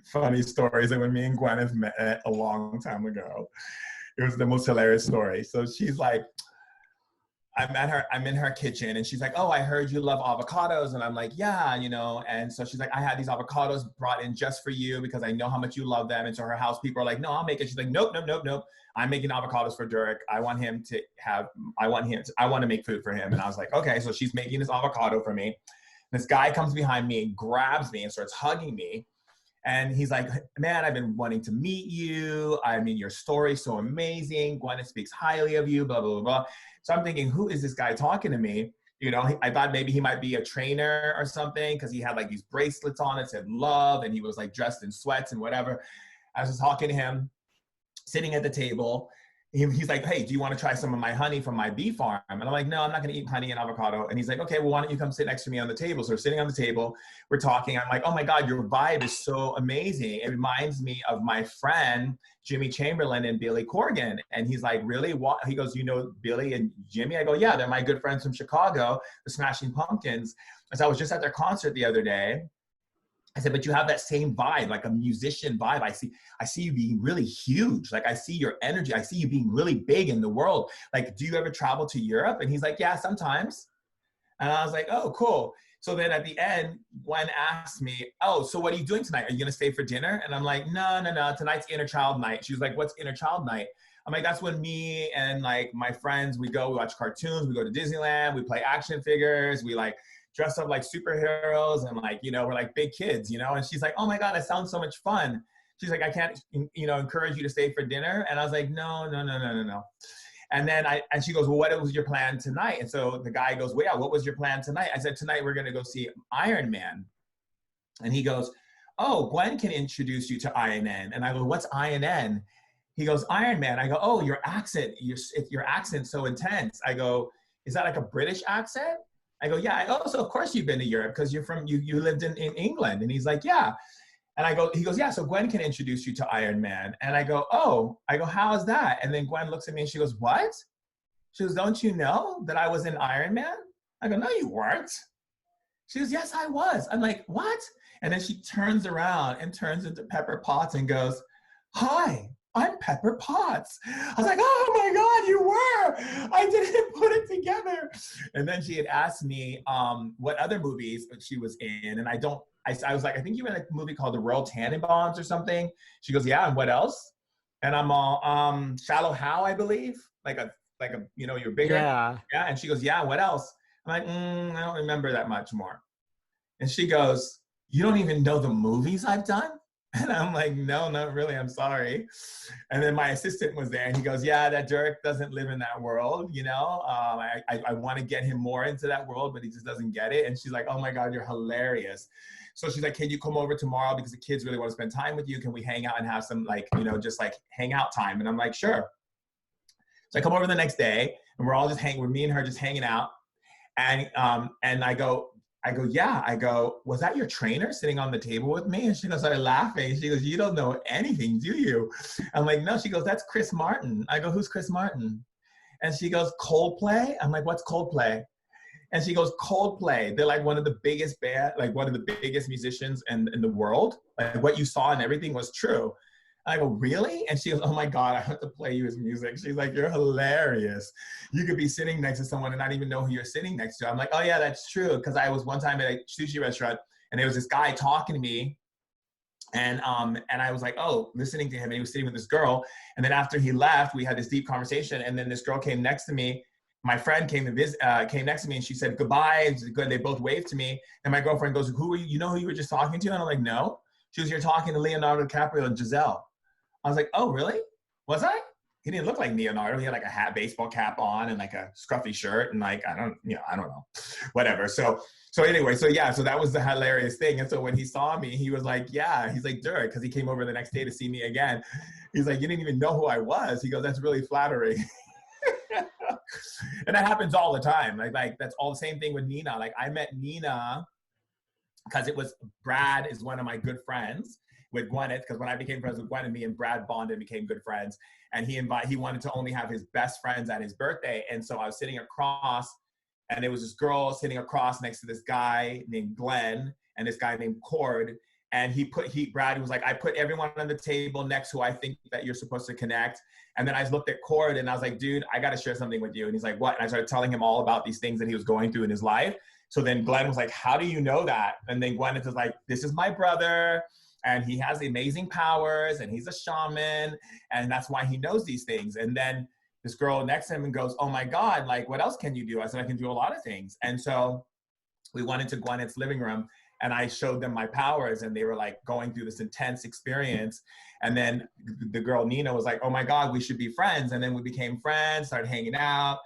funny stories that when me and Gwyneth met a long time ago. It was the most hilarious story. So she's like, I'm in her kitchen and she's like, oh, I heard you love avocados. And I'm like, yeah, you know. And so she's like, I had these avocados brought in just for you because I know how much you love them. And so her house people are like, no, I'll make it. She's like, nope. I'm making avocados for Durek. I want to make food for him. And I was like, okay. So she's making this avocado for me. This guy comes behind me and grabs me and starts hugging me. And he's like, man, I've been wanting to meet you. I mean, your story's so amazing. Gwyneth speaks highly of you, blah, blah, blah, blah. So I'm thinking, who is this guy talking to me? You know, I thought maybe he might be a trainer or something because he had like these bracelets on that said love and he was like dressed in sweats and whatever. I was just talking to him, sitting at the table. He's like, hey, do you want to try some of my honey from my bee farm? And I'm like, no, I'm not going to eat honey and avocado. And he's like, okay, well, why don't you come sit next to me on the table? So we're sitting on the table, we're talking. I'm like, oh my God, your vibe is so amazing. It reminds me of my friend, Jimmy Chamberlain and Billy Corgan. And he's like, really? What? He goes, you know Billy and Jimmy? I go, yeah, they're my good friends from Chicago, the Smashing Pumpkins. And so I was just at their concert the other day. I said, but you have that same vibe, like a musician vibe. I see you being really huge. Like I see your energy. I see you being really big in the world. Like, do you ever travel to Europe? And he's like, yeah, sometimes. And I was like, oh, cool. So then at the end, Gwen asked me, oh, so what are you doing tonight? Are you gonna stay for dinner? And I'm like, no. Tonight's inner child night. She was like, what's inner child night? I'm like, that's when me and like my friends, we watch cartoons, we go to Disneyland, we play action figures, we like dress up like superheroes and like, you know, we're like big kids, you know? And she's like, oh my God, that sounds so much fun. She's like, I can't, you know, encourage you to stay for dinner. And I was like, no. And then and she goes, well, what was your plan tonight? And so the guy goes, well, yeah, what was your plan tonight? I said, tonight we're gonna go see Iron Man. And he goes, oh, Gwen can introduce you to INN. And I go, what's INN? He goes, Iron Man. I go, oh, your accent, your accent's so intense. I go, is that like a British accent? I go, yeah. So of course you've been to Europe because you lived in England. And he's like, yeah. And he goes, yeah, so Gwen can introduce you to Iron Man. And I go, oh, how is that? And then Gwen looks at me and she goes, what? She goes, don't you know that I was in Iron Man? I go, no, you weren't. She goes, yes, I was. I'm like, what? And then she turns around and turns into Pepper Potts and goes, hi, I'm Pepper Potts. I was like, oh my God, you were. I didn't put it together. And then she had asked me what other movies she was in. And I was like, I think you were in a movie called The Royal Tannenbaums or something. She goes, yeah, and what else? And I'm all, Shallow Hal, I believe. Like a, you know, you're bigger. Yeah. Yeah. And she goes, yeah, what else? I'm like, I don't remember that much more. And she goes, you don't even know the movies I've done? And I'm like, no, not really, I'm sorry. And then my assistant was there and he goes, yeah, that Durek doesn't live in that world, you know? I want to get him more into that world, but he just doesn't get it. And she's like, oh my God, you're hilarious. So she's like, can you come over tomorrow because the kids really want to spend time with you? Can we hang out and have some like, you know, just like hang out time? And I'm like, sure. So I come over the next day and we're all just me and her just hanging out. And I go, yeah. I go, was that your trainer sitting on the table with me? And she goes, started laughing. She goes, you don't know anything, do you? I'm like, no. She goes, that's Chris Martin. I go, who's Chris Martin? And she goes, Coldplay? I'm like, what's Coldplay? And she goes, Coldplay. They're like one of the biggest musicians in the world. Like what you saw and everything was true. I go, really? And she goes, oh my God, I have to play you his music. She's like, you're hilarious. You could be sitting next to someone and not even know who you're sitting next to. I'm like, oh yeah, that's true. Because I was one time at a sushi restaurant and there was this guy talking to me and I was like, oh, listening to him, and he was sitting with this girl. And then after he left, we had this deep conversation. And then this girl came next to me. My friend came next to me and she said, goodbye. They both waved to me. And my girlfriend goes, who are you? You know who you were just talking to? And I'm like, no. She was, you're talking to Leonardo DiCaprio and Giselle. I was like, oh, really? Was I? He didn't look like Leonardo. He had like a baseball cap on and like a scruffy shirt and like, I don't know, whatever. So anyway, so that was the hilarious thing. And so when he saw me, he was like, yeah, he's like, Durek, because he came over the next day to see me again. He's like, you didn't even know who I was. He goes, that's really flattering. And that happens all the time. Like that's all the same thing with Nina. Like I met Nina because Brad is one of my good friends with Gwyneth, because when I became friends with Gwyneth, me and Brad bonded and became good friends. And he wanted to only have his best friends at his birthday. And so I was sitting across, and there was this girl sitting across next to this guy named Glenn and this guy named Cord. And Brad was like, I put everyone on the table next who I think that you're supposed to connect. And then I looked at Cord and I was like, dude, I got to share something with you. And he's like, what? And I started telling him all about these things that he was going through in his life. So then Glenn was like, how do you know that? And then Gwyneth was like, this is my brother. And he has amazing powers and he's a shaman. And that's why he knows these things. And then this girl next to him goes, oh my God, like, what else can you do? I said, I can do a lot of things. And so we went into Gwyneth's living room and I showed them my powers and they were like going through this intense experience. And then the girl Nina was like, oh my God, we should be friends. And then we became friends, started hanging out.